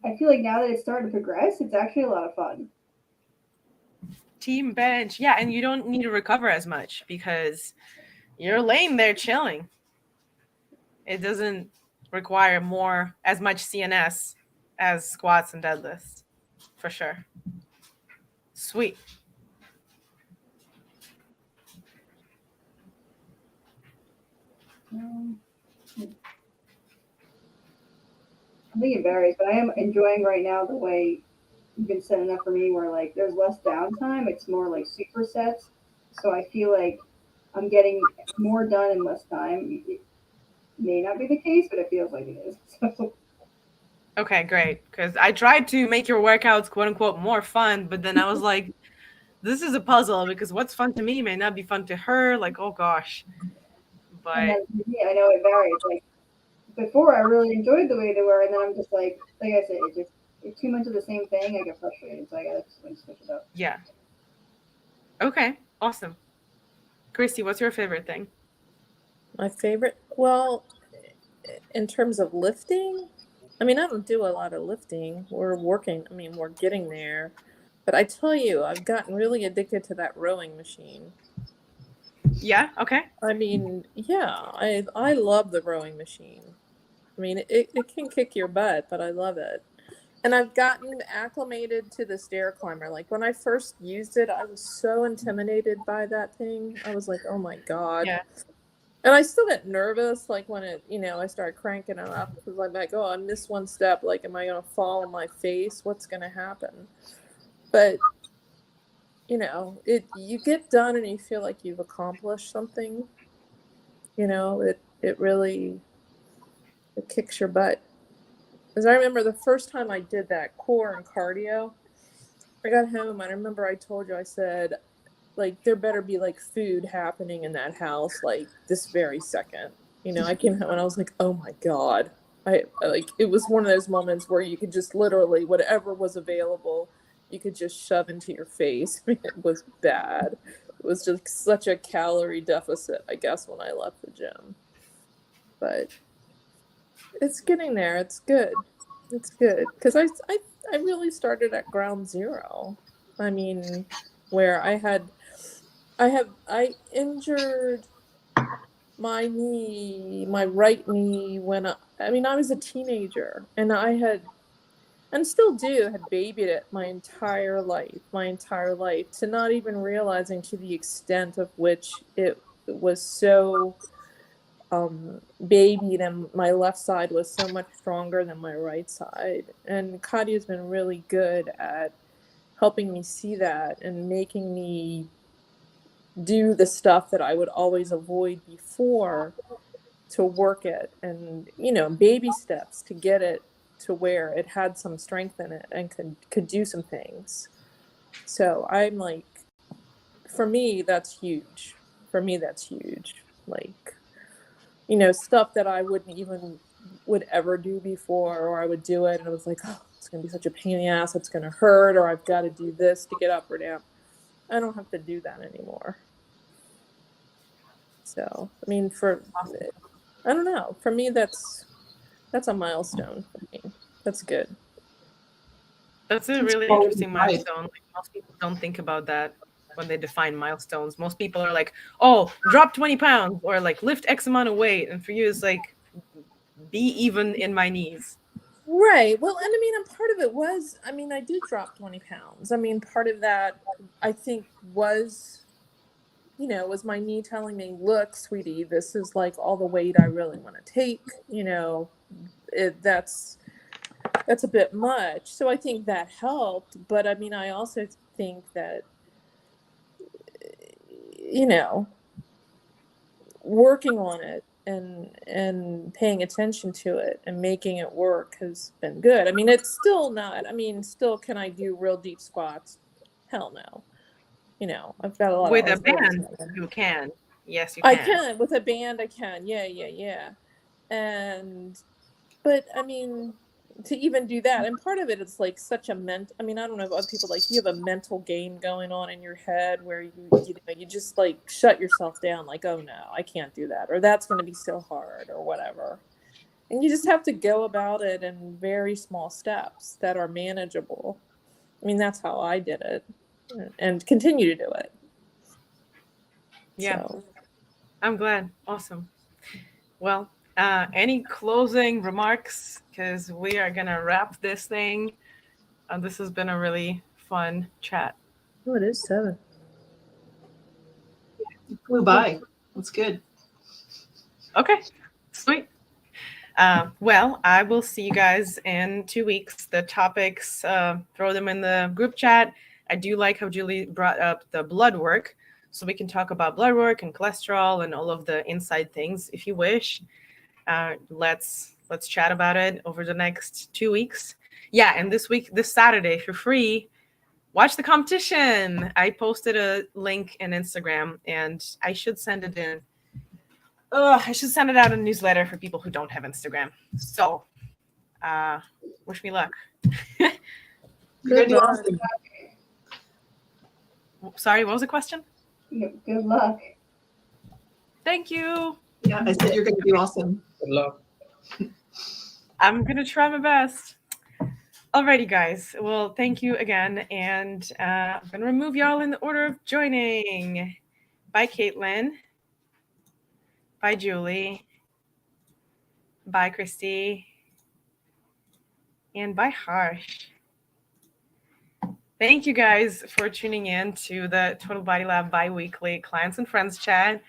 I feel like now that it's starting to progress, it's actually a lot of fun. Team bench. Yeah, and you don't need to recover as much because you're laying there chilling. It doesn't require as much CNS as squats and deadlifts, for sure. Sweet. I think it varies, but I am enjoying right now the way you've been setting up for me, where like there's less downtime. It's more like supersets. So I feel like I'm getting more done in less time. It may not be the case, but it feels like it is. So. Okay, great. Because I tried to make your workouts, quote unquote, more fun, but then I was like, this is a puzzle, because what's fun to me may not be fun to her. Like, oh gosh. But And then, yeah, I know it varies. Like before, I really enjoyed the way they were, and then I'm just like I said, if too much of the same thing, I get frustrated. So I gotta switch it up. Yeah. Okay. Awesome. Christy, what's your favorite thing? My favorite, well, in terms of lifting, I mean, I don't do a lot of lifting. We're working, I mean, we're getting there. But I tell you, I've gotten really addicted to that rowing machine. Yeah. Okay. I mean, yeah, I love the rowing machine. I mean, it can kick your butt, but I love it. And I've gotten acclimated to the stair climber. Like when I first used it, I was so intimidated by that thing. I was like, oh my God. Yeah. And I still get nervous, like when it, I start cranking it up, because I'm like, oh, I missed one step. Like, am I going to fall on my face? What's going to happen? But, you get done and you feel like you've accomplished something. It really, it kicks your butt. Because I remember the first time I did that core and cardio, I got home and I remember I told you, I said, like, there better be like food happening in that house like this very second. I came home and I was like, oh my God. I like, it was one of those moments where you could just literally, whatever was available, you could just shove into your face. I mean, it was bad. It was just such a calorie deficit, I guess, when I left the gym. But it's getting there. It's good. It's good. Because I really started at ground zero. I mean, where I injured my knee, my right knee, when I was a teenager, and and still had babied it my entire life, to not even realizing to the extent of which it was so babied, and my left side was so much stronger than my right side. And Katya's been really good at helping me see that and making me do the stuff that I would always avoid before, to work it, and baby steps to get it to where it had some strength in it and could do some things. So I'm like, for me that's huge. Like, stuff that I would ever do before, or I would do it and it was like, oh, it's gonna be such a pain in the ass, it's gonna hurt, or I've got to do this to get up or down. I don't have to do that anymore. So, I mean, I don't know. For me, that's a milestone for me. That's good. That's a really interesting milestone. Like, most people don't think about that when they define milestones. Most people are like, oh, drop 20 pounds or like lift X amount of weight. And for you, it's like, be even in my knees. Right. Well, and I mean, and part of it was, I did drop 20 pounds. I mean, part of that, I think, was my knee telling me, look, sweetie, this is like all the weight I really want to take. That's a bit much. So I think that helped. But I mean, I also think that, working on it and paying attention to it and making it work has been good. I mean, it's still not, still, can I do real deep squats? Hell no. I've got a lot With of a band, you can. Yes, you can. I can. With a band, I can. Yeah. But I mean, to even do that, and part of it is like such a I don't know if other people, like, you have a mental game going on in your head where you just like shut yourself down, like, oh no, I can't do that, or that's going to be so hard, or whatever. And you just have to go about it in very small steps that are manageable. I mean, that's how I did it, and continue to do it. Yeah. So. I'm glad. Awesome. Well, any closing remarks? Because we are going to wrap this thing. This has been a really fun chat. Oh, it is 7. It flew by. That's good. Okay, sweet. Well, I will see you guys in 2 weeks. The topics, throw them in the group chat. I do like how Julie brought up the blood work, so we can talk about blood work and cholesterol and all of the inside things if you wish. Let's chat about it over the next 2 weeks. Yeah, and this Saturday, if you're free, watch the competition. I posted a link in Instagram, and I should send it in. I should send it out in a newsletter for people who don't have Instagram. So, wish me luck. You're gonna Good do luck. awesome. Sorry, what was the question? Good luck. Thank you. Yeah, I said you're gonna do awesome. Good luck. I'm going to try my best. Alrighty, guys. Well, thank you again. And I'm going to remove y'all in the order of joining. Bye, Caitlin. Bye, Julie. Bye, Christy. And bye, Harsh. Thank you guys for tuning in to the Total Body Lab bi-weekly clients and friends chat.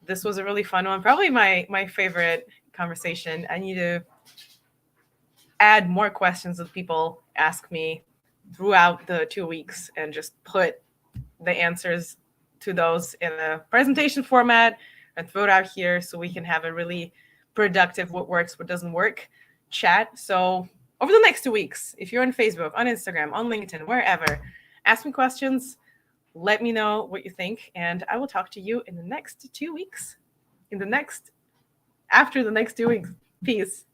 This was a really fun one. Probably my favorite conversation. I need to add more questions that people ask me throughout the 2 weeks and just put the answers to those in a presentation format and throw it out here so we can have a really productive what works, what doesn't work chat. So over the next 2 weeks, if you're on Facebook, on Instagram, on LinkedIn, wherever, ask me questions, let me know what you think, and I will talk to you in the next 2 weeks. After the next 2 weeks. Peace.